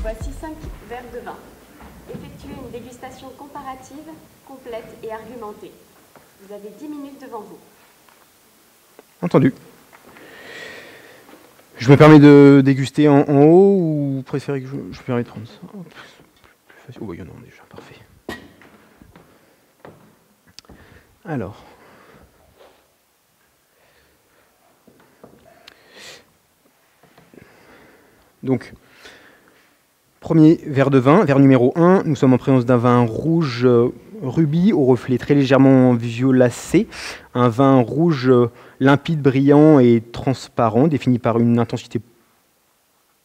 Voici 5 verres de vin. Effectuez une dégustation comparative, complète et argumentée. Vous avez 10 minutes devant vous. Entendu. Je me permets de déguster en haut ou préférez que je préfère prendre ça plus facile. Oh, il y en a déjà, parfait. Alors. Donc, premier verre de vin, verre numéro 1. Nous sommes en présence d'un vin rouge rubis au reflet très légèrement violacé. Un vin rouge limpide, brillant et transparent, défini par une intensité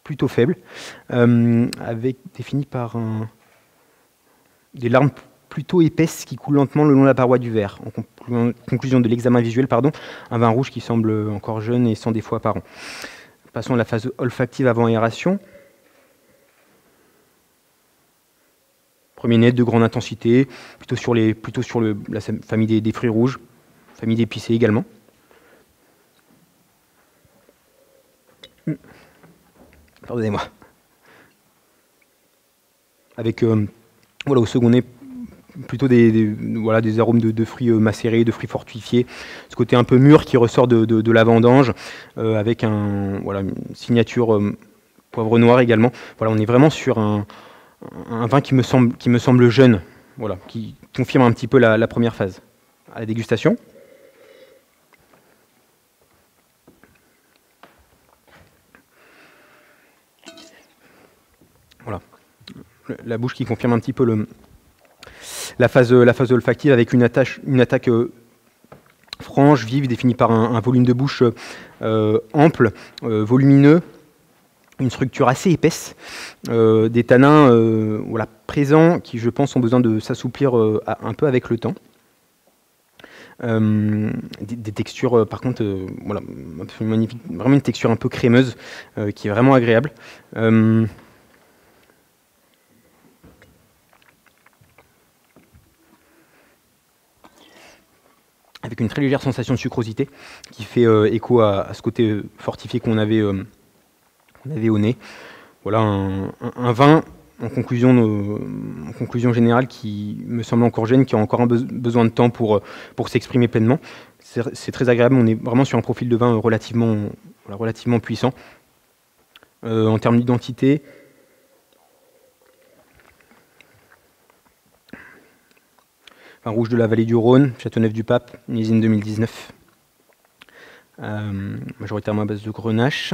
plutôt faible, défini par des larmes plutôt épaisses qui coulent lentement le long de la paroi du verre. En conclusion de l'examen visuel, un vin rouge qui semble encore jeune et sans défaut apparent. Passons à la phase olfactive avant aération. Premier net de grande intensité, plutôt sur la famille des fruits rouges, famille d'épicés également. Pardonnez-moi. Avec au second nez, plutôt des arômes de fruits macérés, de fruits fortifiés. Ce côté un peu mûr qui ressort de la vendange, avec une signature poivre noir également. Voilà, on est vraiment sur un vin qui me semble jeune, qui confirme un petit peu la première phase. À la dégustation. Voilà, la bouche qui confirme un petit peu la phase olfactive avec une attaque franche, vive, définie par un volume de bouche ample, volumineux, une structure assez épaisse, des tanins présents qui, je pense, ont besoin de s'assouplir un peu avec le temps. Des textures, par contre, absolument magnifiques, vraiment une texture un peu crémeuse qui est vraiment agréable. Avec une très légère sensation de sucrosité qui fait écho à ce côté fortifié qu'on avait au nez. Voilà un vin en conclusion générale qui me semble encore jeune, qui a encore besoin de temps pour s'exprimer pleinement. C'est très agréable, on est vraiment sur un profil de vin relativement puissant. En termes d'identité, vin rouge de la vallée du Rhône, Châteauneuf-du-Pape, millésime 2019. Majoritairement à base de grenache.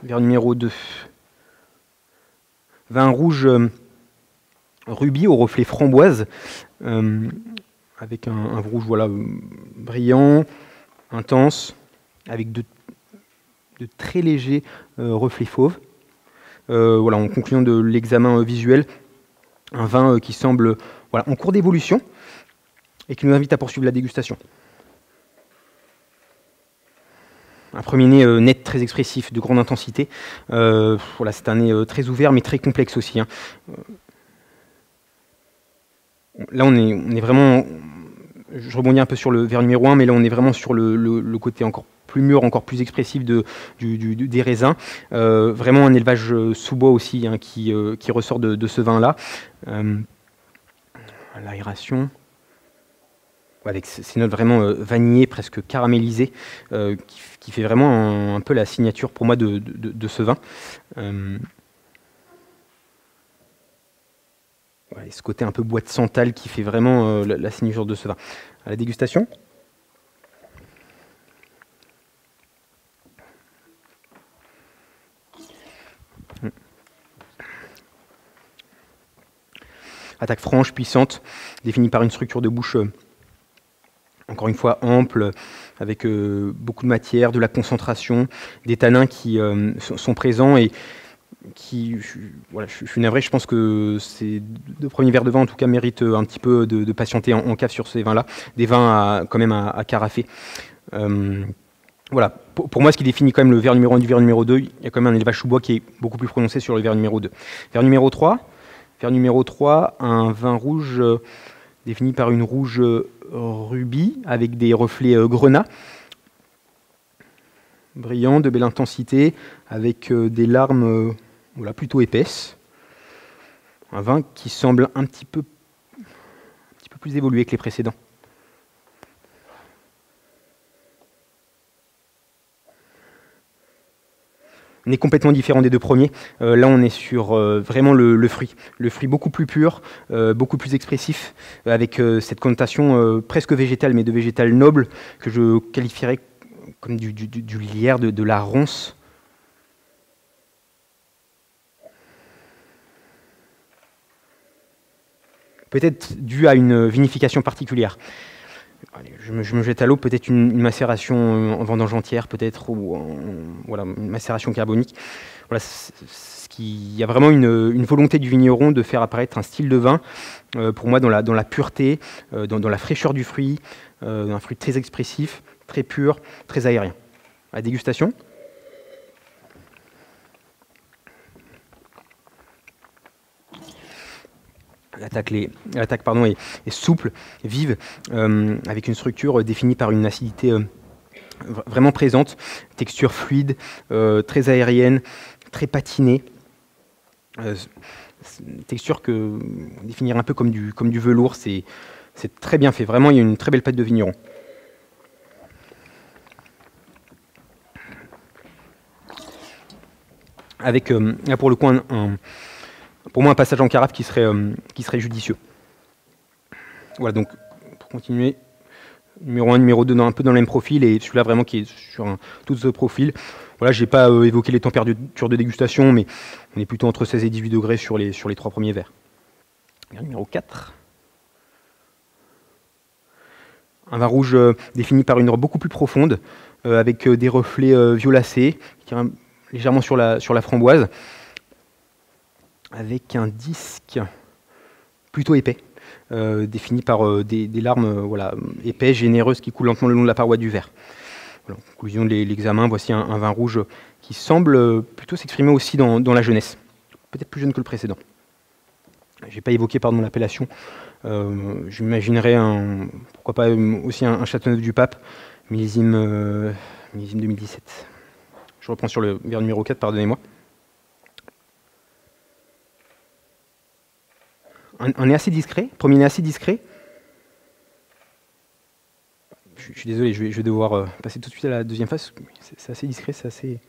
Verre numéro 2. Vin rouge rubis au reflet framboise, avec un rouge brillant, intense, avec de très légers reflets fauves. En conclusion de l'examen visuel, un vin qui semble en cours d'évolution et qui nous invite à poursuivre la dégustation. Un premier nez net, très expressif, de grande intensité. C'est un nez très ouvert, mais très complexe aussi. Là, on est vraiment... Je rebondis un peu sur le verre numéro 1, mais là, on est vraiment sur le côté encore plus mûr, encore plus expressif des raisins. Vraiment un élevage sous bois aussi, qui ressort de ce vin-là. L'aération... avec ces notes vraiment vanillées, presque caramélisées, qui fait vraiment un peu la signature pour moi de ce vin. Et ce côté un peu boîte santal qui fait vraiment la signature de ce vin. À la dégustation. Attaque franche, puissante, définie par une structure de bouche encore une fois ample, avec beaucoup de matière, de la concentration, des tanins qui sont présents et qui, je suis navré, je pense que ces deux premiers verres de vin en tout cas méritent un petit peu de patienter en cave sur ces vins-là, des vins quand même à carafer. Pour moi, ce qui définit quand même le verre numéro 1 du verre numéro 2, il y a quand même un élevage sous bois qui est beaucoup plus prononcé sur le verre numéro 2. Verre numéro 3, un vin rouge défini par une rouge rubis avec des reflets grenat, brillant, de belle intensité, avec des larmes voilà, plutôt épaisse. Un vin qui semble un petit peu plus évolué que les précédents. On est complètement différent des deux premiers. Là, on est sur vraiment le fruit. Le fruit beaucoup plus pur, beaucoup plus expressif, avec cette connotation presque végétale, mais de végétal noble, que je qualifierais comme du lierre, de la ronce. Peut-être dû à une vinification particulière. Allez, je me jette à l'eau, peut-être une macération en vendange entière, peut-être, ou voilà, une macération carbonique. Voilà, il y a vraiment une volonté du vigneron de faire apparaître un style de vin, pour moi, dans la pureté, dans la fraîcheur du fruit, un fruit très expressif, très pur, très aérien. À la dégustation. L'attaque est souple, vive, avec une structure définie par une acidité vraiment présente, texture fluide, très aérienne, très patinée, texture que définir un peu comme du velours, c'est très bien fait. Vraiment, il y a une très belle patte de vigneron. Avec, là pour le coup, pour moi, un passage en carafe qui serait judicieux. Voilà, donc, pour continuer, numéro 1, numéro 2, un peu dans le même profil, et celui-là vraiment qui est sur tout ce profil. Voilà, je n'ai pas évoqué les températures de dégustation, mais on est plutôt entre 16 et 18 degrés sur les 3 premiers verres. Numéro 4. Un vin rouge défini par une robe beaucoup plus profonde, avec des reflets violacés, qui est légèrement sur la framboise, avec un disque plutôt épais, défini par des larmes voilà, épais, généreuses, qui coulent lentement le long de la paroi du verre. Voilà, en conclusion de l'examen, voici un vin rouge qui semble plutôt s'exprimer aussi dans la jeunesse, peut-être plus jeune que le précédent. Je n'ai pas évoqué l'appellation, j'imaginerais pourquoi pas aussi un Châteauneuf du Pape, millésime 2017. Je reprends sur le verre numéro 4, pardonnez-moi. Un nez assez discret, premier nez assez discret. Je suis désolé, je vais devoir passer tout de suite à la deuxième phase. C'est assez discret, c'est assez...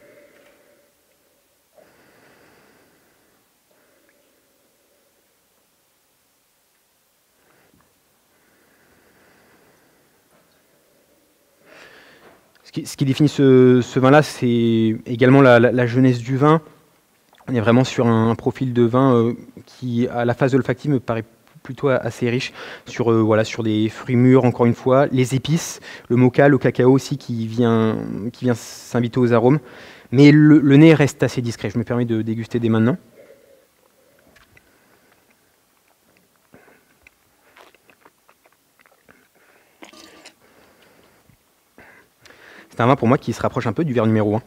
Ce qui définit ce vin-là, c'est également la jeunesse du vin. On est vraiment sur un profil de vin qui, à la phase olfactive, me paraît plutôt assez riche sur des fruits mûrs, encore une fois, les épices, le mocha, le cacao aussi qui vient s'inviter aux arômes. Mais le nez reste assez discret. Je me permets de déguster dès maintenant. C'est un vin pour moi qui se rapproche un peu du verre numéro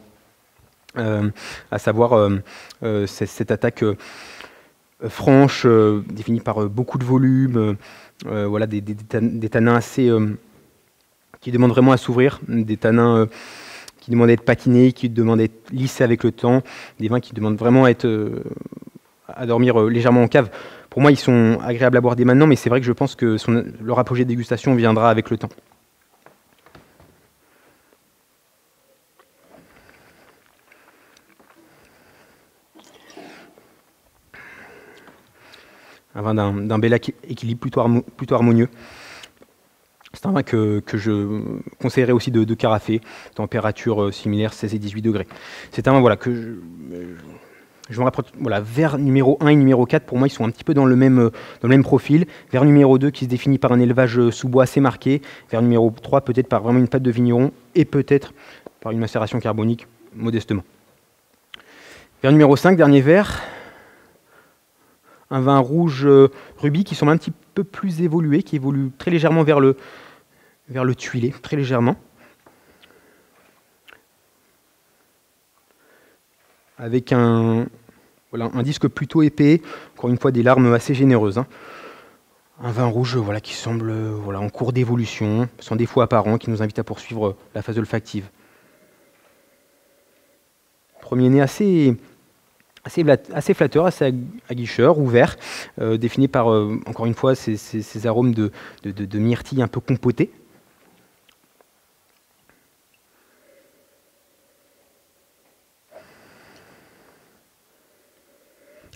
1, à savoir cette attaque franche, définie par beaucoup de volume, voilà, des tanins assez qui demandent vraiment à s'ouvrir, des tanins qui demandent à être patinés, qui demandent à être lissés avec le temps, des vins qui demandent vraiment à dormir légèrement en cave. Pour moi, ils sont agréables à boire dès maintenant, mais c'est vrai que je pense que leur apogée de dégustation viendra avec le temps. Un vin d'un bel équilibre plutôt harmonieux. C'est un vin que je conseillerais aussi de carafer, température similaire, 16 et 18 degrés. C'est un vin voilà, que je me rapproche. Voilà, verre numéro 1 et numéro 4, pour moi, ils sont un petit peu dans le même profil. Verre numéro 2 qui se définit par un élevage sous bois assez marqué. Verre numéro 3 peut-être par vraiment une pâte de vigneron et peut-être par une macération carbonique modestement. Verre numéro 5, dernier verre. Un vin rouge rubis qui semble un petit peu plus évolué, qui évolue très légèrement vers le tuilé, très légèrement. Avec un disque plutôt épais, encore une fois des larmes assez généreuses. Un vin rouge qui semble en cours d'évolution, sans défaut apparent, qui nous invite à poursuivre la phase olfactive. Premier nez assez assez flatteur, assez aguicheur, ouvert, défini par, encore une fois, ces arômes de myrtille un peu compotés.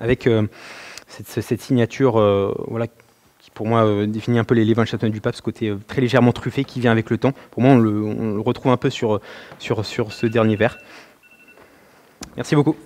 Avec cette signature voilà, qui pour moi définit un peu les vins de Châteauneuf du Pape, ce côté très légèrement truffé qui vient avec le temps. Pour moi, on le retrouve un peu sur ce dernier verre. Merci beaucoup.